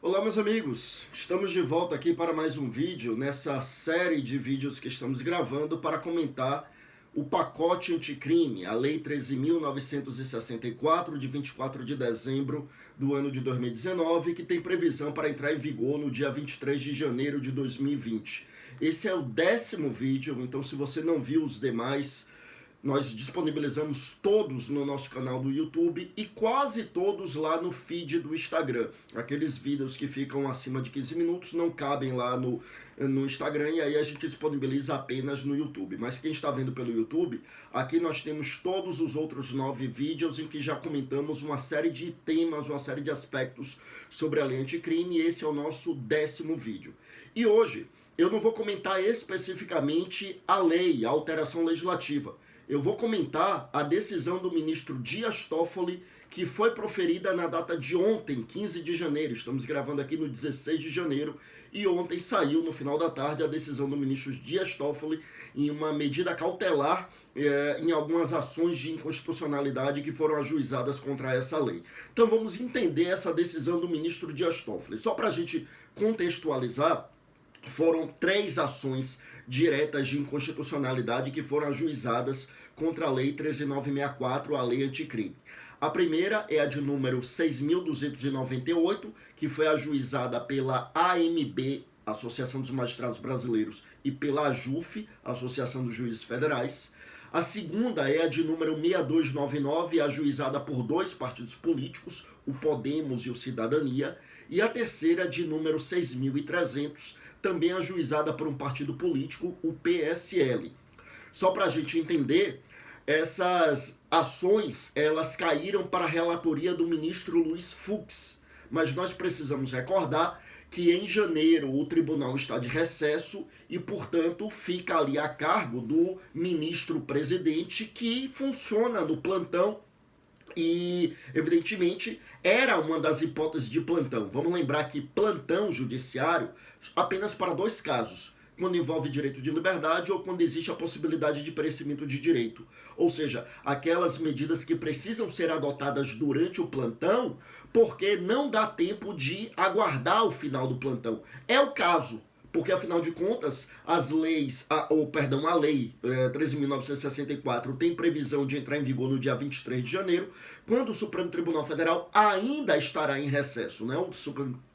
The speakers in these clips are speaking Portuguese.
Olá, meus amigos! Estamos de volta aqui para mais um vídeo nessa série de vídeos que estamos gravando para comentar o pacote anticrime, a Lei 13.964, de 24 de dezembro do ano de 2019, que tem previsão para entrar em vigor no dia 23 de janeiro de 2020. Esse é o 10º vídeo, então se você não viu os demais, nós disponibilizamos todos no nosso canal do YouTube e quase todos lá no feed do Instagram. Aqueles vídeos que ficam acima de 15 minutos não cabem lá no Instagram e aí a gente disponibiliza apenas no YouTube. Mas quem está vendo pelo YouTube, aqui nós temos todos os outros 9 vídeos em que já comentamos uma série de temas, uma série de aspectos sobre a lei anticrime, e esse é o nosso 10º vídeo. E hoje eu não vou comentar especificamente a lei, a alteração legislativa. Eu vou comentar a decisão do ministro Dias Toffoli, que foi proferida na data de ontem, 15 de janeiro. Estamos gravando aqui no 16 de janeiro e ontem saiu, no final da tarde, a decisão do ministro Dias Toffoli em uma medida cautelar em algumas ações de inconstitucionalidade que foram ajuizadas contra essa lei. Então vamos entender essa decisão do ministro Dias Toffoli. Só para a gente contextualizar, foram 3 ações diretas de inconstitucionalidade que foram ajuizadas contra a Lei 13.964, a Lei Anticrime. A primeira é a de número 6.298, que foi ajuizada pela AMB, Associação dos Magistrados Brasileiros, e pela AJUF, Associação dos Juízes Federais. A segunda é a de número 6299, ajuizada por 2 partidos políticos, o Podemos e o Cidadania. E a terceira, de número 6.300, também ajuizada por um partido político, o PSL. Só para a gente entender, essas ações elas caíram para a relatoria do ministro Luiz Fux. Mas nós precisamos recordar que em janeiro o tribunal está de recesso e, portanto, fica ali a cargo do ministro-presidente, que funciona no plantão e, evidentemente, era uma das hipóteses de plantão. Vamos lembrar que plantão judiciário apenas para 2 casos, quando envolve direito de liberdade ou quando existe a possibilidade de perecimento de direito. Ou seja, aquelas medidas que precisam ser adotadas durante o plantão, porque não dá tempo de aguardar o final do plantão. É o caso, porque afinal de contas, a lei 13.964 tem previsão de entrar em vigor no dia 23 de janeiro, quando o Supremo Tribunal Federal ainda estará em recesso, né? O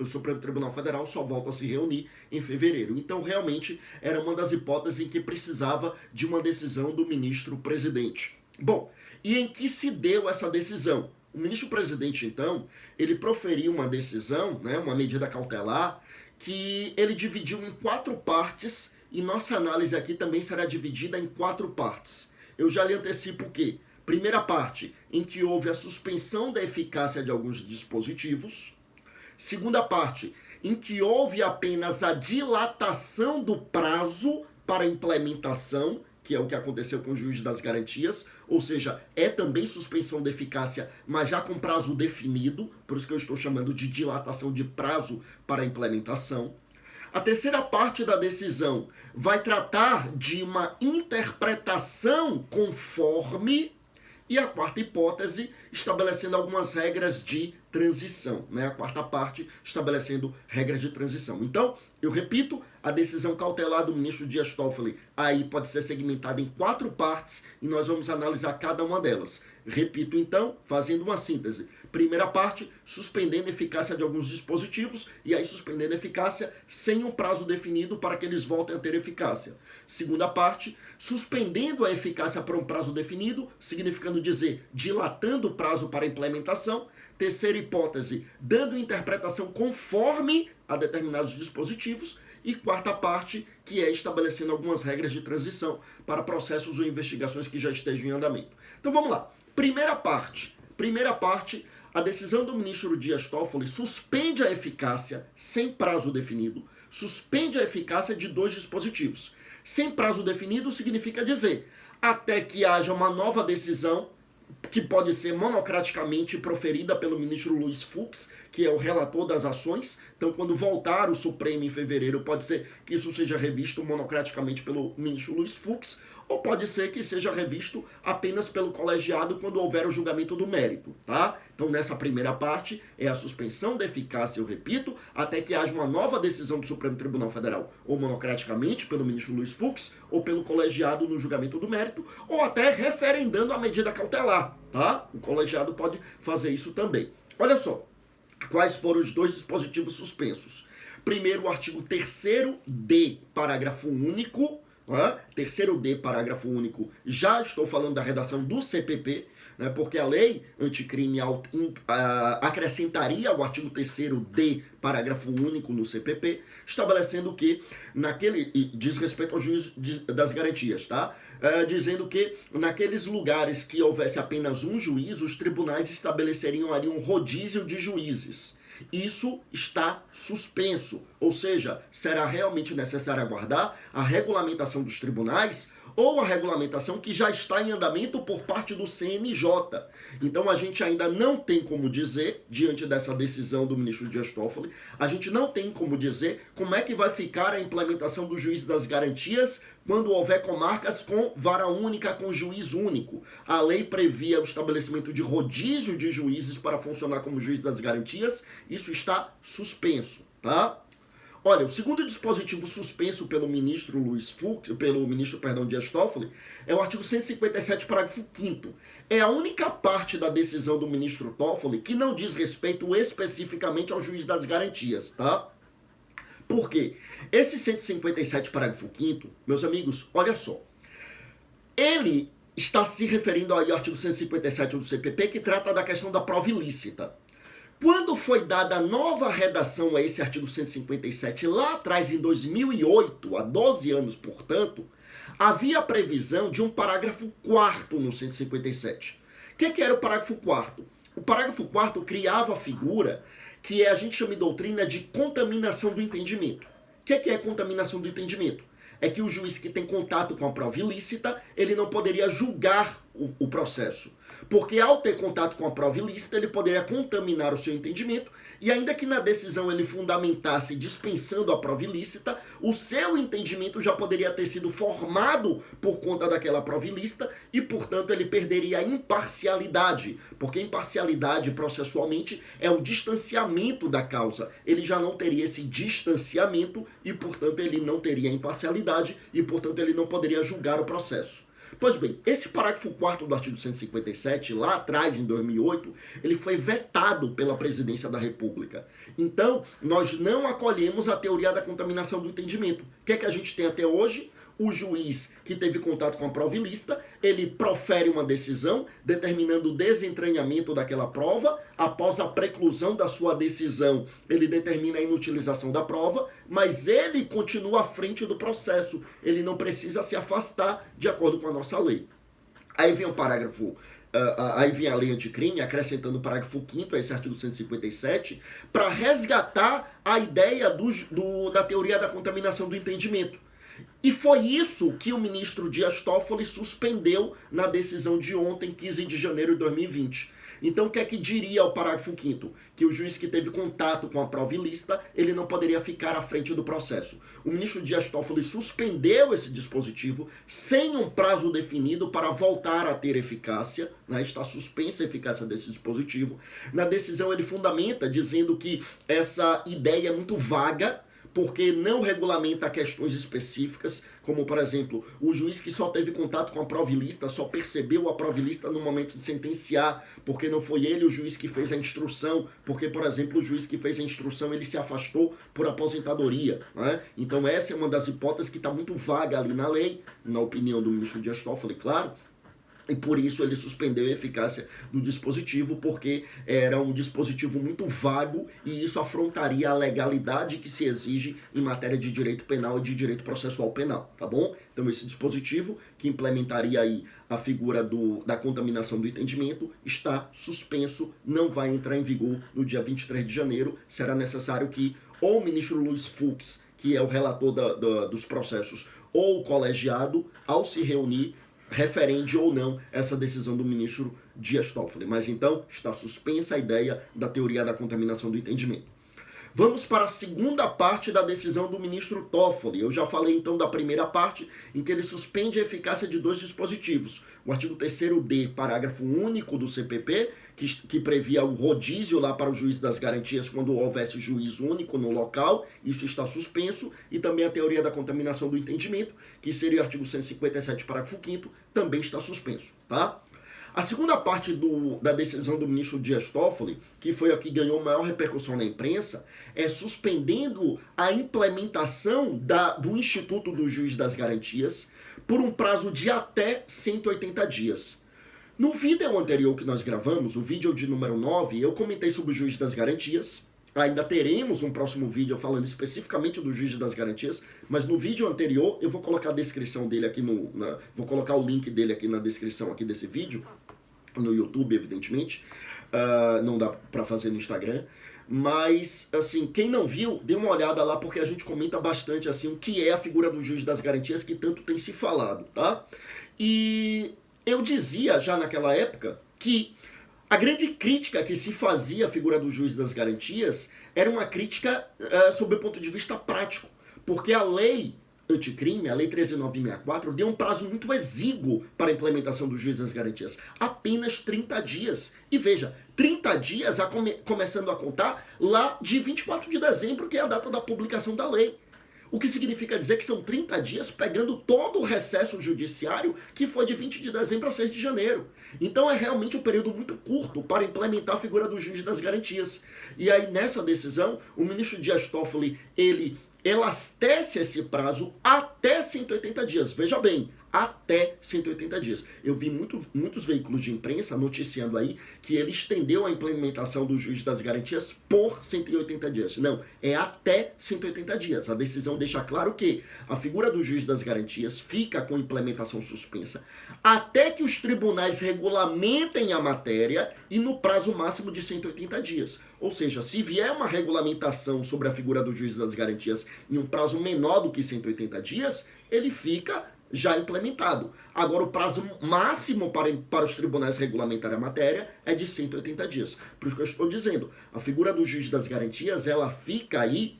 Supremo Tribunal Federal só volta a se reunir em fevereiro. Então, realmente, era uma das hipóteses em que precisava de uma decisão do ministro-presidente. Bom, e em que se deu essa decisão? O ministro-presidente, então, ele proferiu uma decisão, né, uma medida cautelar, que ele dividiu em 4 partes, e nossa análise aqui também será dividida em 4 partes. Eu já lhe antecipo o quê? Primeira parte, em que houve a suspensão da eficácia de alguns dispositivos. Segunda parte, em que houve apenas a dilatação do prazo para implementação, que é o que aconteceu com o juiz das garantias, ou seja, é também suspensão da eficácia, mas já com prazo definido, por isso que eu estou chamando de dilatação de prazo para a implementação. A terceira parte da decisão vai tratar de uma interpretação conforme, e a quarta hipótese, estabelecendo algumas regras de transição, né? A quarta parte, estabelecendo regras de transição. Então, eu repito, a decisão cautelar do ministro Dias Toffoli aí pode ser segmentada em 4 partes e nós vamos analisar cada uma delas. Repito, então, fazendo uma síntese. Primeira parte, suspendendo a eficácia de alguns dispositivos e aí suspendendo a eficácia sem um prazo definido para que eles voltem a ter eficácia. Segunda parte, suspendendo a eficácia para um prazo definido, significando dizer, dilatando o prazo para a implementação. Terceira hipótese, dando interpretação conforme a determinados dispositivos. E quarta parte, que é estabelecendo algumas regras de transição para processos ou investigações que já estejam em andamento. Então vamos lá. Primeira parte, a decisão do ministro Dias Toffoli suspende a eficácia sem prazo definido, suspende a eficácia de 2 dispositivos. Sem prazo definido significa dizer, até que haja uma nova decisão, que pode ser monocraticamente proferida pelo ministro Luiz Fux, que é o relator das ações. Então, quando voltar o Supremo em fevereiro, pode ser que isso seja revisto monocraticamente pelo ministro Luiz Fux, ou pode ser que seja revisto apenas pelo colegiado quando houver o julgamento do mérito, tá? Então, nessa primeira parte, é a suspensão da eficácia, eu repito, até que haja uma nova decisão do Supremo Tribunal Federal, ou monocraticamente pelo ministro Luiz Fux, ou pelo colegiado no julgamento do mérito, ou até referendando a medida cautelar, tá? O colegiado pode fazer isso também. Olha só, quais foram os dois dispositivos suspensos? Primeiro, o artigo 3º-D, parágrafo único, né? 3º-D, parágrafo único, já estou falando da redação do CPP, né? Porque a lei anticrime acrescentaria o artigo 3º-D, parágrafo único no CPP, estabelecendo que, diz respeito ao juiz das garantias, tá? Dizendo que naqueles lugares que houvesse apenas um juiz, os tribunais estabeleceriam ali um rodízio de juízes. Isso está suspenso, ou seja, será realmente necessário aguardar a regulamentação dos tribunais ou a regulamentação que já está em andamento por parte do CNJ. Então a gente ainda não tem como dizer, diante dessa decisão do ministro Dias Toffoli, a gente não tem como dizer como é que vai ficar a implementação do juiz das garantias quando houver comarcas com vara única, com juiz único. A lei previa o estabelecimento de rodízio de juízes para funcionar como juiz das garantias, isso está suspenso, tá? Olha, o segundo dispositivo suspenso pelo ministro Dias Toffoli, é o artigo 157, parágrafo 5º. É a única parte da decisão do ministro Toffoli que não diz respeito especificamente ao juiz das garantias, tá? Por quê? Esse 157, parágrafo 5º, meus amigos, olha só. Ele está se referindo ao artigo 157 do CPP, que trata da questão da prova ilícita. Quando foi dada a nova redação a esse artigo 157, lá atrás, em 2008, há 12 anos, portanto, havia a previsão de um parágrafo 4º no 157. O que era o parágrafo 4º? O parágrafo 4º criava a figura que a gente chama em doutrina de contaminação do entendimento. O que é contaminação do entendimento? É que o juiz que tem contato com a prova ilícita, ele não poderia julgar o processo. Porque ao ter contato com a prova ilícita, ele poderia contaminar o seu entendimento, e ainda que na decisão ele fundamentasse dispensando a prova ilícita, o seu entendimento já poderia ter sido formado por conta daquela prova ilícita, e portanto ele perderia a imparcialidade, porque imparcialidade processualmente é o distanciamento da causa. Ele já não teria esse distanciamento, e portanto ele não teria imparcialidade, e portanto ele não poderia julgar o processo. Pois bem, esse parágrafo 4º do artigo 157, lá atrás, em 2008, ele foi vetado pela Presidência da República. Então, nós não acolhemos a teoria da contaminação do entendimento. O que é que a gente tem até hoje? O juiz que teve contato com a prova ilícita, ele profere uma decisão determinando o desentranhamento daquela prova. Após a preclusão da sua decisão, ele determina a inutilização da prova, mas ele continua à frente do processo. Ele não precisa se afastar de acordo com a nossa lei. Aí vem o parágrafo... aí vem a lei anticrime, acrescentando o parágrafo 5º a esse artigo 157, para resgatar a ideia da teoria da contaminação do entendimento. E foi isso que o ministro Dias Toffoli suspendeu na decisão de ontem, 15 de janeiro de 2020. Então, o que é que diria o parágrafo 5º? Que o juiz que teve contato com a prova ilícita, ele não poderia ficar à frente do processo. O ministro Dias Toffoli suspendeu esse dispositivo sem um prazo definido para voltar a ter eficácia, né? Está suspensa a eficácia desse dispositivo. Na decisão ele fundamenta dizendo que essa ideia é muito vaga, porque não regulamenta questões específicas, como, por exemplo, o juiz que só teve contato com a prova ilícita, só percebeu a prova ilícita no momento de sentenciar, porque não foi ele o juiz que fez a instrução, porque, por exemplo, o juiz que fez a instrução, ele se afastou por aposentadoria, né? Então essa é uma das hipóteses que está muito vaga ali na lei, na opinião do ministro Dias Toffoli, claro. E por isso ele suspendeu a eficácia do dispositivo, porque era um dispositivo muito vago e isso afrontaria a legalidade que se exige em matéria de direito penal e de direito processual penal, tá bom? Então esse dispositivo, que implementaria aí a figura da contaminação do entendimento, está suspenso, não vai entrar em vigor no dia 23 de janeiro. Será necessário que ou o ministro Luiz Fux, que é o relator dos processos, ou o colegiado, ao se reunir, referende ou não essa decisão do ministro Dias Toffoli. Mas então está suspensa a ideia da teoria da contaminação do entendimento. Vamos para a segunda parte da decisão do ministro Toffoli. Eu já falei então da primeira parte, em que ele suspende a eficácia de dois dispositivos. O artigo 3º-D, parágrafo único do CPP, que previa o rodízio lá para o juiz das garantias quando houvesse juiz único no local, isso está suspenso, e também a teoria da contaminação do entendimento, que seria o artigo 157, parágrafo 5º, também está suspenso, tá? A segunda parte da decisão do ministro Dias Toffoli, que foi a que ganhou maior repercussão na imprensa, é suspendendo a implementação do Instituto do Juiz das Garantias por um prazo de até 180 dias. No vídeo anterior que nós gravamos, o vídeo de número 9, eu comentei sobre o Juiz das Garantias. Ainda teremos um próximo vídeo falando especificamente do Juiz das Garantias, mas no vídeo anterior eu vou colocar a descrição dele aqui vou colocar o link dele aqui na descrição aqui desse vídeo, no YouTube, evidentemente. Não dá pra fazer no Instagram. Mas, assim, quem não viu, dê uma olhada lá, porque a gente comenta bastante, assim, o que é a figura do Juiz das Garantias, que tanto tem se falado, tá? E eu dizia já naquela época que a grande crítica que se fazia à figura do Juiz das Garantias era uma crítica sob o ponto de vista prático, porque a lei anticrime, a lei 13.964, deu um prazo muito exíguo para a implementação do Juiz das Garantias, apenas 30 dias. E veja, 30 dias começando a contar lá de 24 de dezembro, que é a data da publicação da lei. O que significa dizer que são 30 dias pegando todo o recesso judiciário que foi de 20 de dezembro a 6 de janeiro. Então é realmente um período muito curto para implementar a figura do Juiz das Garantias. E aí nessa decisão, o ministro Dias Toffoli, ele elastece esse prazo até 180 dias. Veja bem, até 180 dias. Eu vi muitos veículos de imprensa noticiando aí que ele estendeu a implementação do Juiz das Garantias por 180 dias. Não, é até 180 dias. A decisão deixa claro que a figura do Juiz das Garantias fica com implementação suspensa até que os tribunais regulamentem a matéria e no prazo máximo de 180 dias. Ou seja, se vier uma regulamentação sobre a figura do Juiz das Garantias em um prazo menor do que 180 dias, ele fica já implementado. Agora, o prazo máximo para os tribunais regulamentarem a matéria é de 180 dias. Por isso que eu estou dizendo, a figura do Juiz das Garantias, ela fica aí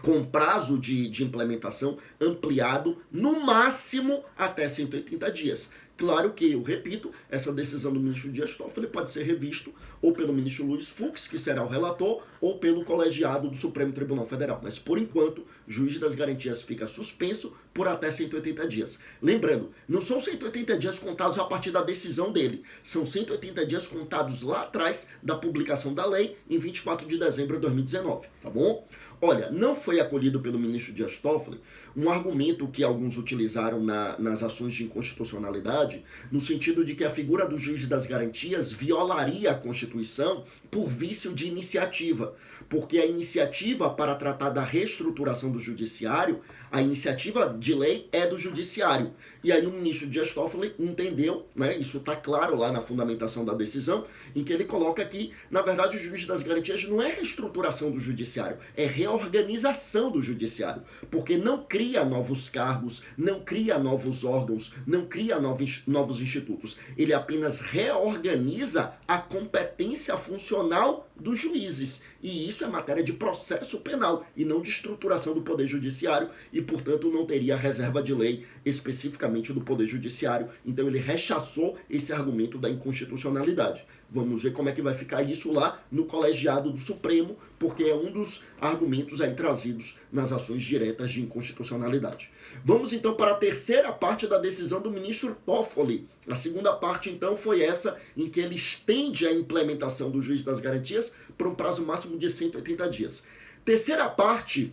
com prazo de implementação ampliado no máximo até 180 dias. Claro que, eu repito, essa decisão do ministro Dias Toffoli pode ser revisto ou pelo ministro Luiz Fux, que será o relator, ou pelo colegiado do Supremo Tribunal Federal. Mas, por enquanto, o Juiz das Garantias fica suspenso por até 180 dias. Lembrando, não são 180 dias contados a partir da decisão dele. São 180 dias contados lá atrás da publicação da lei, em 24 de dezembro de 2019, tá bom? Olha, não foi acolhido pelo ministro Dias Toffoli um argumento que alguns utilizaram nas ações de inconstitucionalidade, no sentido de que a figura do Juiz das Garantias violaria a Constituição por vício de iniciativa, porque a iniciativa para tratar da reestruturação do judiciário, a iniciativa de lei é do judiciário. E aí o ministro Dias Toffoli entendeu, né, isso está claro lá na fundamentação da decisão, em que ele coloca que, na verdade, o Juiz das Garantias não é reestruturação do judiciário, é reorganização do judiciário, porque não cria novos cargos, não cria novos órgãos, não cria novos institutos. Ele apenas reorganiza a competência funcional dos juízes. E isso é matéria de processo penal e não de estruturação do Poder Judiciário e, portanto, não teria reserva de lei especificamente do Poder Judiciário. Então ele rechaçou esse argumento da inconstitucionalidade. Vamos ver como é que vai ficar isso lá no colegiado do Supremo, porque é um dos argumentos aí trazidos nas ações diretas de inconstitucionalidade. Vamos então para a terceira parte da decisão do ministro Toffoli. A segunda parte então foi essa em que ele estende a implementação do Juiz das Garantias por um prazo máximo de 180 dias. Terceira parte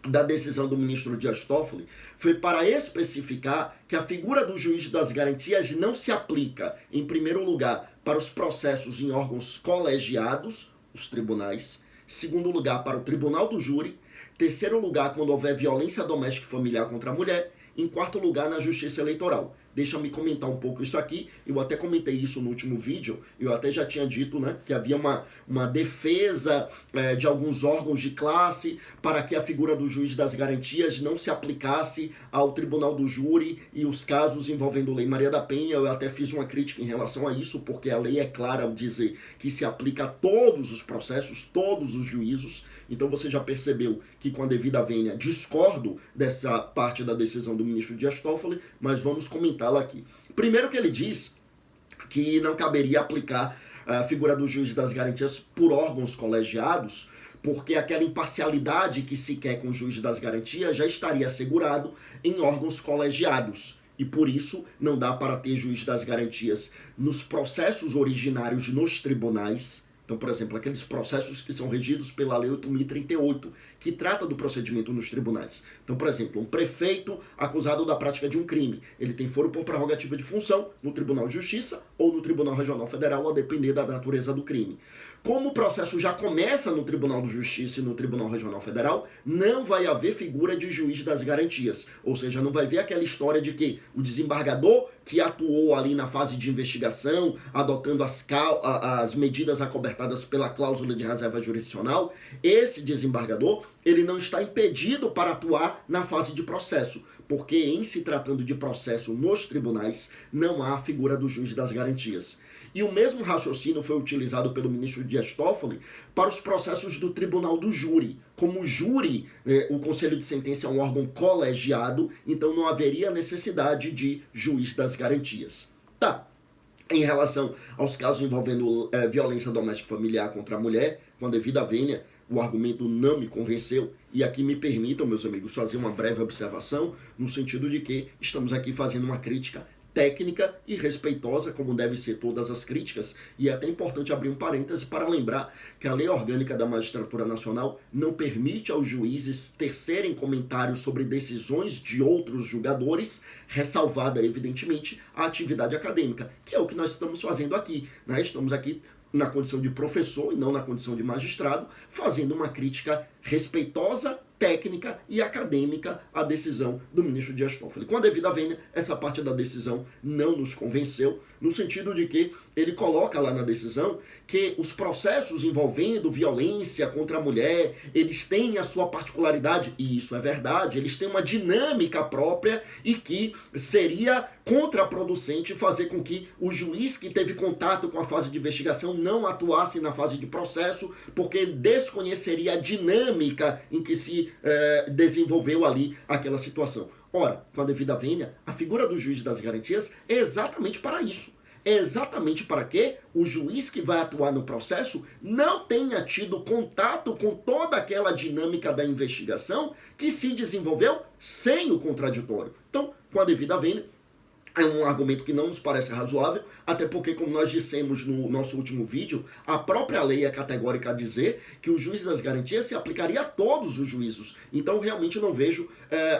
da decisão do ministro Dias Toffoli foi para especificar que a figura do Juiz das Garantias não se aplica, em primeiro lugar, para os processos em órgãos colegiados, os tribunais, segundo lugar, para o tribunal do júri, terceiro lugar, quando houver violência doméstica e familiar contra a mulher, em quarto lugar, na justiça eleitoral. deixa-me comentar um pouco isso aqui. Eu até comentei isso no último vídeo, eu até já tinha dito, né, que havia uma defesa de alguns órgãos de classe para que a figura do juiz das garantias não se aplicasse ao tribunal do júri e os casos envolvendo Lei Maria da Penha. Eu até fiz uma crítica em relação a isso, porque a lei é clara ao dizer que se aplica a todos os processos, todos os juízos. Então você já percebeu que com a devida vênia discordo dessa parte da decisão do ministro Dias Toffoli, mas vamos comentá-la aqui. Primeiro que ele diz que não caberia aplicar a figura do juiz das garantias por órgãos colegiados, porque aquela imparcialidade que se quer com o juiz das garantias já estaria assegurado em órgãos colegiados. E por isso não dá para ter juiz das garantias nos processos originários nos tribunais. Então, por exemplo, aqueles processos que são regidos pela Lei 8.038, que trata do procedimento nos tribunais. Então, por exemplo, um prefeito acusado da prática de um crime, ele tem foro por prerrogativa de função no Tribunal de Justiça ou no Tribunal Regional Federal, a depender da natureza do crime. Como o processo já começa no Tribunal de Justiça e no Tribunal Regional Federal, não vai haver figura de juiz das garantias. Ou seja, não vai ver aquela história de que o desembargador que atuou ali na fase de investigação, adotando as medidas acobertadas pela cláusula de reserva jurisdicional, esse desembargador, ele não está impedido para atuar na fase de processo, porque em se tratando de processo nos tribunais, não há a figura do juiz das garantias. E o mesmo raciocínio foi utilizado pelo ministro Dias Toffoli para os processos do Tribunal do Júri. Como o júri, o Conselho de Sentença é um órgão colegiado, então não haveria necessidade de juiz das garantias. Tá. Em relação aos casos envolvendo violência doméstica familiar contra a mulher, com a devida vênia, o argumento não me convenceu. E aqui me permitam, meus amigos, fazer uma breve observação, no sentido de que estamos aqui fazendo uma crítica técnica e respeitosa, como devem ser todas as críticas, e é até importante abrir um parêntese para lembrar que a Lei Orgânica da Magistratura Nacional não permite aos juízes tecerem comentários sobre decisões de outros julgadores, ressalvada, evidentemente, a atividade acadêmica, que é o que nós estamos fazendo aqui, né? Estamos aqui na condição de professor e não na condição de magistrado, fazendo uma crítica respeitosa, técnica e acadêmica à decisão do ministro Dias Toffoli. Com a devida vênia, essa parte da decisão não nos convenceu, no sentido de que ele coloca lá na decisão que os processos envolvendo violência contra a mulher, eles têm a sua particularidade, e isso é verdade, eles têm uma dinâmica própria e que seria contraproducente fazer com que o juiz que teve contato com a fase de investigação não atuasse na fase de processo, porque desconheceria a dinâmica em que se desenvolveu ali aquela situação. Ora, com a devida vênia, a figura do juiz das garantias é exatamente para isso. É exatamente para que o juiz que vai atuar no processo não tenha tido contato com toda aquela dinâmica da investigação que se desenvolveu sem o contraditório. Então, com a devida vênia, é um argumento que não nos parece razoável, até porque, como nós dissemos no nosso último vídeo, a própria lei é categórica a dizer que o juiz das garantias se aplicaria a todos os juízos. Então, realmente não vejo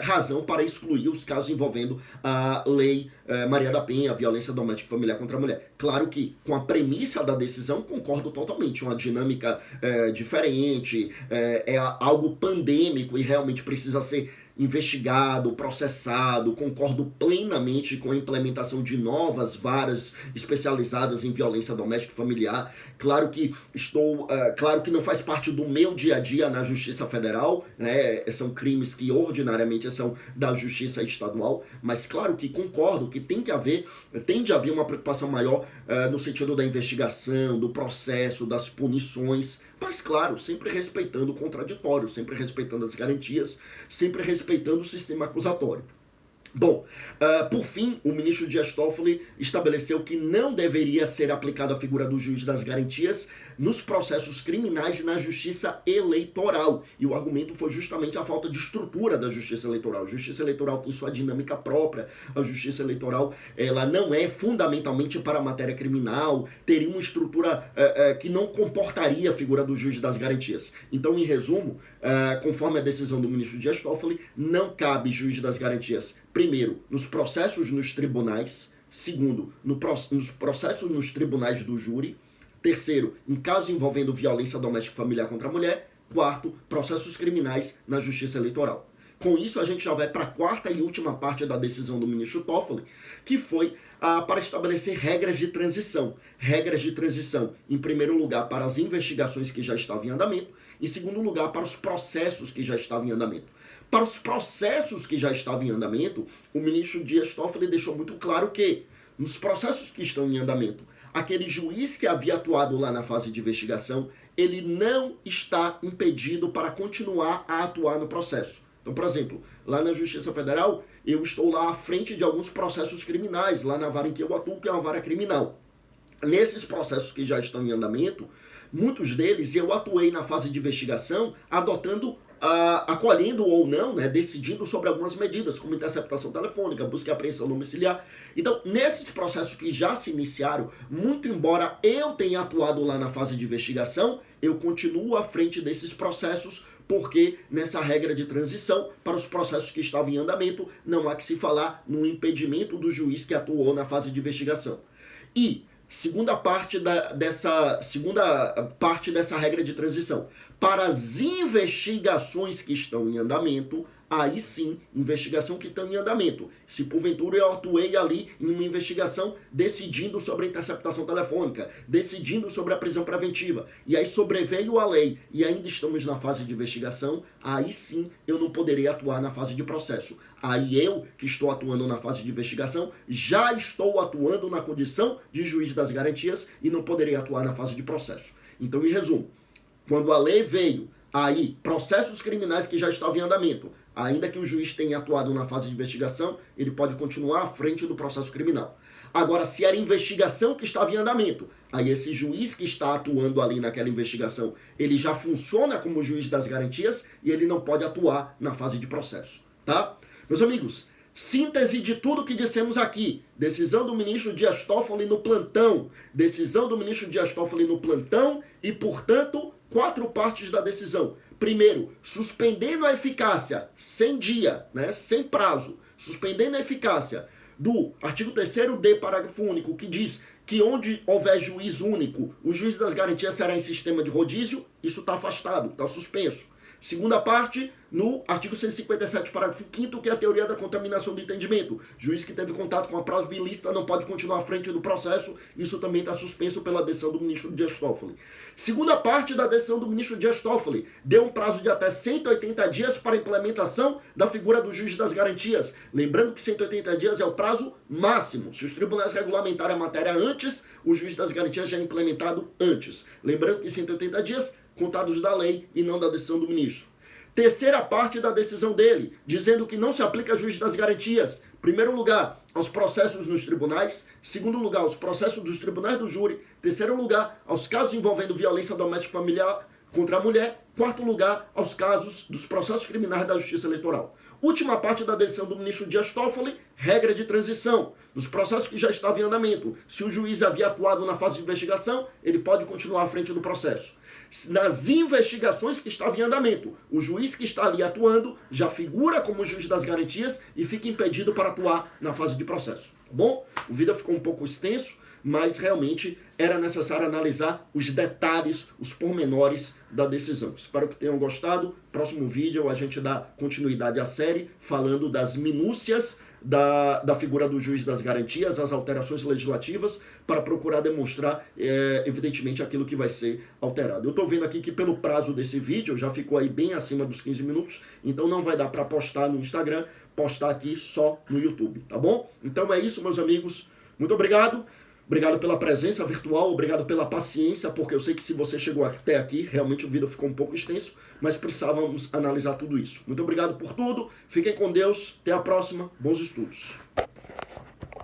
razão para excluir os casos envolvendo a lei Maria da Penha, a violência doméstica e familiar contra a mulher. Claro que, com a premissa da decisão, concordo totalmente. Uma dinâmica diferente, é algo pandêmico e realmente precisa ser investigado, processado. Concordo plenamente com a implementação de novas varas especializadas em violência doméstica e familiar. Claro que claro que não faz parte do meu dia a dia na Justiça Federal, né? São crimes que ordinariamente são da Justiça Estadual, mas claro que concordo que tende a haver uma preocupação maior no sentido da investigação, do processo, das punições, mas claro, sempre respeitando o contraditório, sempre respeitando as garantias, sempre respeitando o sistema acusatório. Bom, por fim, o ministro Dias Toffoli estabeleceu que não deveria ser aplicada a figura do juiz das garantias nos processos criminais na justiça eleitoral. E o argumento foi justamente a falta de estrutura da justiça eleitoral. A justiça eleitoral tem sua dinâmica própria. A justiça eleitoral, ela não é fundamentalmente para a matéria criminal, teria uma estrutura que não comportaria a figura do juiz das garantias. Então, em resumo, conforme a decisão do ministro Dias Toffoli, não cabe juiz das garantias, primeiro, nos processos nos tribunais, segundo, nos processos nos tribunais do júri, terceiro, em casos envolvendo violência doméstica e familiar contra a mulher, quarto, processos criminais na justiça eleitoral. Com isso, a gente já vai para a quarta e última parte da decisão do ministro Toffoli, que foi para estabelecer regras de transição. Regras de transição, em primeiro lugar, para as investigações que já estavam em andamento, em segundo lugar, para os processos que já estavam em andamento. Para os processos que já estavam em andamento, o ministro Dias Toffoli deixou muito claro que, nos processos que estão em andamento, aquele juiz que havia atuado lá na fase de investigação, ele não está impedido para continuar a atuar no processo. Então, por exemplo, lá na Justiça Federal, eu estou lá à frente de alguns processos criminais, lá na vara em que eu atuo, que é uma vara criminal. Nesses processos que já estão em andamento, muitos deles eu atuei na fase de investigação adotando, acolhendo ou não, né, decidindo sobre algumas medidas, como interceptação telefônica, busca e apreensão domiciliar. Então, nesses processos que já se iniciaram, muito embora eu tenha atuado lá na fase de investigação, eu continuo à frente desses processos, porque nessa regra de transição, para os processos que estavam em andamento, não há que se falar no impedimento do juiz que atuou na fase de investigação. E segunda parte dessa regra de transição. Para as investigações que estão em andamento, aí sim, investigação que está em andamento. Se porventura eu atuei ali em uma investigação decidindo sobre a interceptação telefônica, decidindo sobre a prisão preventiva, e aí sobreveio a lei e ainda estamos na fase de investigação, aí sim eu não poderia atuar na fase de processo. Aí eu, que estou atuando na fase de investigação, já estou atuando na condição de juiz das garantias e não poderia atuar na fase de processo. Então, em resumo, quando a lei veio, aí processos criminais que já estavam em andamento, ainda que o juiz tenha atuado na fase de investigação, ele pode continuar à frente do processo criminal. Agora, se era investigação que estava em andamento, aí esse juiz que está atuando ali naquela investigação, ele já funciona como juiz das garantias e ele não pode atuar na fase de processo, tá? Meus amigos, síntese de tudo que dissemos aqui. Decisão do ministro Dias Toffoli no plantão. Decisão do ministro Dias Toffoli no plantão e, portanto, 4 partes da decisão. Primeiro, suspendendo a eficácia, sem dia, né, sem prazo, suspendendo a eficácia do artigo 3º-D, parágrafo único, que diz que onde houver juiz único, o juiz das garantias será em sistema de rodízio, isso está afastado, está suspenso. Segunda parte, no artigo 157, parágrafo 5º, que é a teoria da contaminação do entendimento. Juiz que teve contato com a prova ilícita não pode continuar à frente do processo, isso também está suspenso pela decisão do ministro Dias Toffoli. Segunda parte da decisão do ministro Dias Toffoli, deu um prazo de até 180 dias para a implementação da figura do juiz das garantias. Lembrando que 180 dias é o prazo máximo. Se os tribunais regulamentarem a matéria antes, o juiz das garantias já é implementado antes. Lembrando que 180 dias contados da lei e não da decisão do ministro. Terceira parte da decisão dele, dizendo que não se aplica a juiz das garantias. Primeiro lugar, aos processos nos tribunais. Segundo lugar, aos processos dos tribunais do júri. Terceiro lugar, aos casos envolvendo violência doméstica familiar contra a mulher. Quarto lugar, aos casos dos processos criminais da Justiça Eleitoral. Última parte da decisão do ministro Dias Toffoli, regra de transição. Nos processos que já estavam em andamento, se o juiz havia atuado na fase de investigação, ele pode continuar à frente do processo. Nas investigações que estavam em andamento, o juiz que está ali atuando já figura como juiz das garantias e fica impedido para atuar na fase de processo. Tá bom? O vídeo ficou um pouco extenso, mas realmente era necessário analisar os detalhes, os pormenores da decisão. Espero que tenham gostado. Próximo vídeo a gente dá continuidade à série, falando das minúcias da figura do juiz das garantias, as alterações legislativas, para procurar demonstrar, evidentemente, aquilo que vai ser alterado. Eu estou vendo aqui que pelo prazo desse vídeo, já ficou aí bem acima dos 15 minutos, então não vai dar para postar no Instagram, postar aqui só no YouTube, tá bom? Então é isso, meus amigos. Muito obrigado. Obrigado pela presença virtual, obrigado pela paciência, porque eu sei que se você chegou até aqui, realmente o vídeo ficou um pouco extenso, mas precisávamos analisar tudo isso. Muito obrigado por tudo, fiquem com Deus, até a próxima, bons estudos.